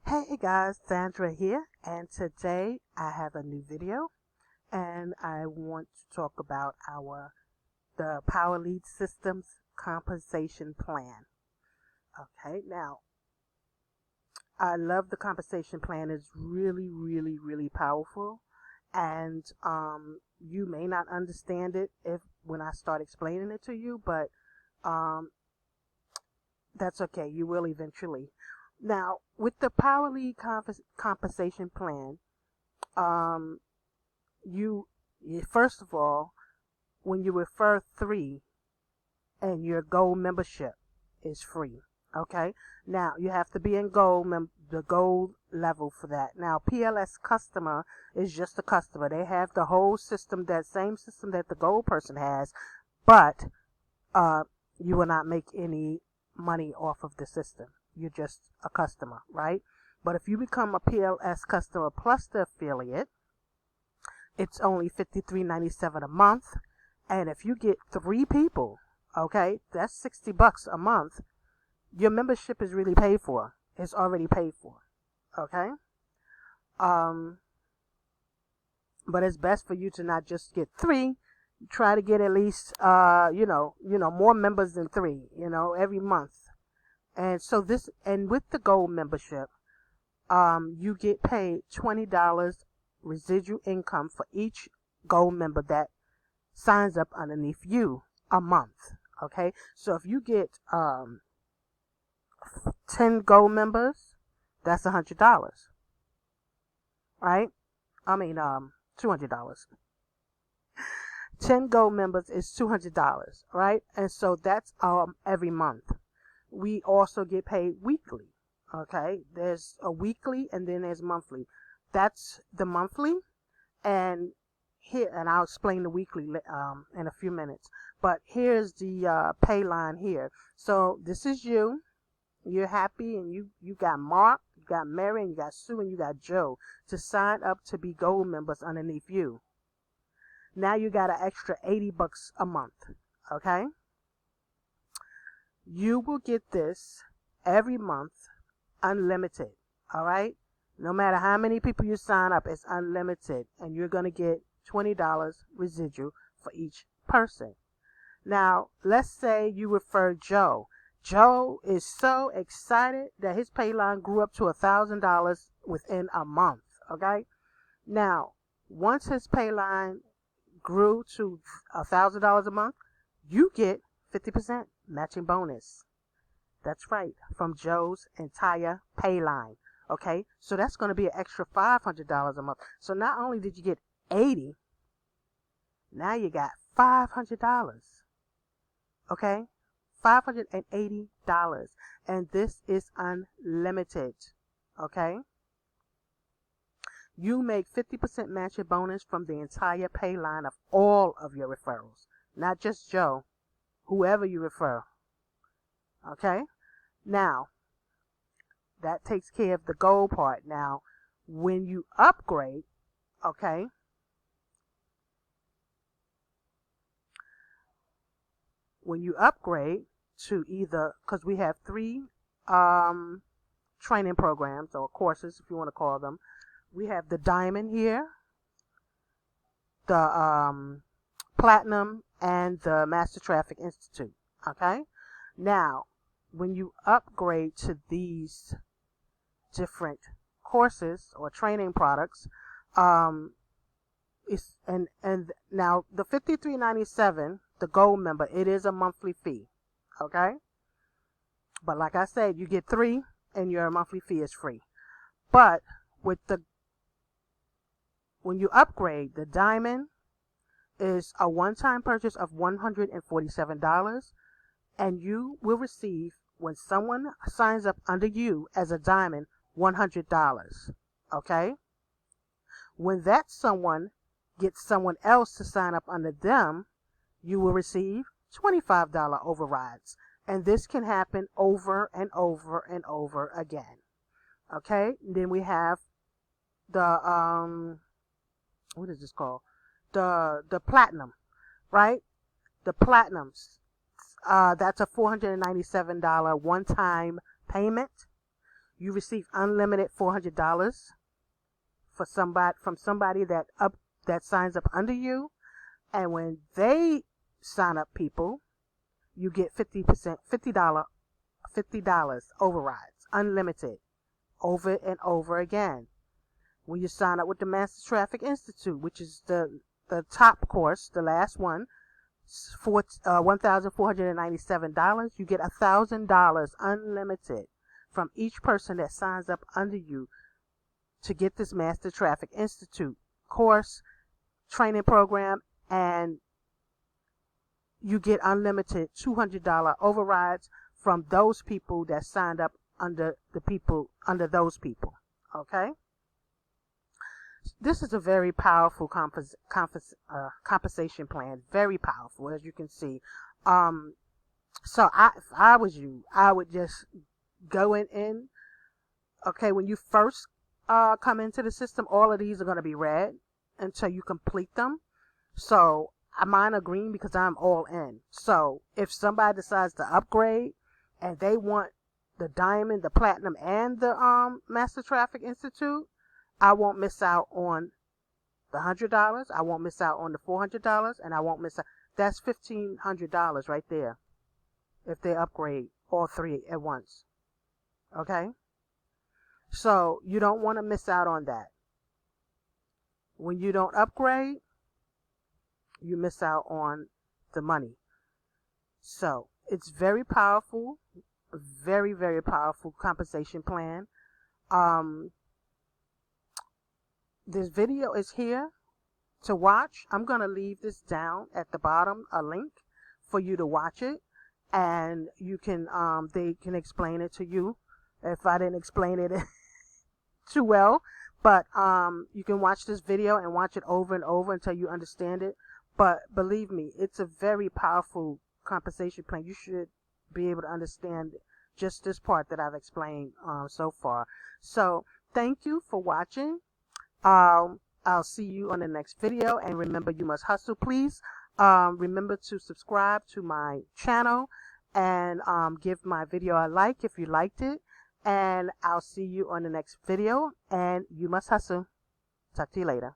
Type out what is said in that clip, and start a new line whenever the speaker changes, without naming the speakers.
Hey guys, Sandra here, and today I have a new video, and I want to talk about the Power Lead Systems compensation plan. Okay, now I love the compensation plan. It's really, really, really powerful, and you may not understand it when I start explaining it to you, but um, that's okay. You will eventually. Now, with the Power Lead compensation plan, um, you first of all, when you refer 3 and your gold membership is free. Okay. Now you have to be in the gold level for that. Now PLS customer is just a customer. They have the whole system, that same system that the gold person has, but you will not make any money off of the system. You're just a customer, right? But if you become a PLS customer plus the affiliate, it's only $53.97 a month. And if you get 3 people, okay, that's $60 a month. Your membership is really paid for. It's already paid for. Okay? But it's best for you to not just get 3. Try to get at least more members than 3, every month. And so with the gold membership, you get paid $20 residual income for each gold member that signs up underneath you a month. Okay, so if you get 10 gold members, that's $100, right? I mean, $200. 10 gold members is $200, right? And so that's every month. We also get paid weekly. Okay, there's a weekly and then there's monthly. That's the monthly, and I'll explain the weekly in a few minutes. But here's the pay line here. So this is you. You're happy, and you got Mark, you got Mary, and you got Sue, and you got Joe to sign up to be gold members underneath you. Now you got an extra $80 a month. Okay. You will get this every month, unlimited. All right. No matter how many people you sign up, it's unlimited, and you're going to get $20 residual for each person. Now, let's say you refer Joe. Joe is so excited that his pay line grew up to $1,000 within a month. Okay. Now, once his pay line grew to $1,000 a month, you get 50% matching bonus. That's right, from Joe's entire pay line. Okay, so that's going to be an extra $500 a month. So not only did you get 80, now you got $500. Okay, $580, and this is unlimited. Okay, you make 50% matching bonus from the entire pay line of all of your referrals, not just Joe, whoever you refer. Okay, now that takes care of the gold part. Now, when you upgrade, okay, to either, because we have 3 training programs or courses, if you want to call them. We have the Diamond here, the Platinum, and the Master Traffic Institute. Okay, now when you upgrade to these different courses or training products, now the $53.97, the gold member, it is a monthly fee. Okay, but like I said, you get 3 and your monthly fee is free. But when you upgrade, the Diamond is a one-time purchase of $147, and you will receive, when someone signs up under you as a Diamond, $100. Okay? When that someone gets someone else to sign up under them, you will receive $25 overrides. And this can happen over and over and over again. Okay? Then we have the what is this called? The Platinum, right? The Platinums. That's a $497 one-time payment. You receive unlimited $400 from somebody that signs up under you, and when they sign up people, you get $50 overrides, unlimited, over and over again. When you sign up with the Master Traffic Institute, which is the top course, the last one, for $1,497, you get $1,000 unlimited from each person that signs up under you to get this Master Traffic Institute course, training program, and you get unlimited $200 overrides from those people that signed up under those people. Okay? This is a very powerful compensation plan. Very powerful, as you can see. So if I was you, I would just go in. Okay, when you first come into the system, all of these are going to be red until you complete them. So mine are green because I'm all in. So if somebody decides to upgrade and they want the diamond, the platinum, and the Master Traffic Institute, I won't miss out on the $100. I won't miss out on the $400, and I won't miss out. That's $1,500 right there if they upgrade all three at once. Okay? So you don't want to miss out on that. When you don't upgrade, you miss out on the money. So it's very powerful, very, very powerful compensation plan. This video is here to watch. I'm going to leave this down at the bottom, a link for you to watch it, and you can they can explain it to you if I didn't explain it too well. But you can watch this video and watch it over and over until you understand it. But believe me, it's a very powerful compensation plan. You should be able to understand just this part that I've explained so far. So thank you for watching. I'll see you on the next video, and remember, you must hustle. Please remember to subscribe to my channel and give my video a like if you liked it, and I'll see you on the next video, and you must hustle. Talk to you later.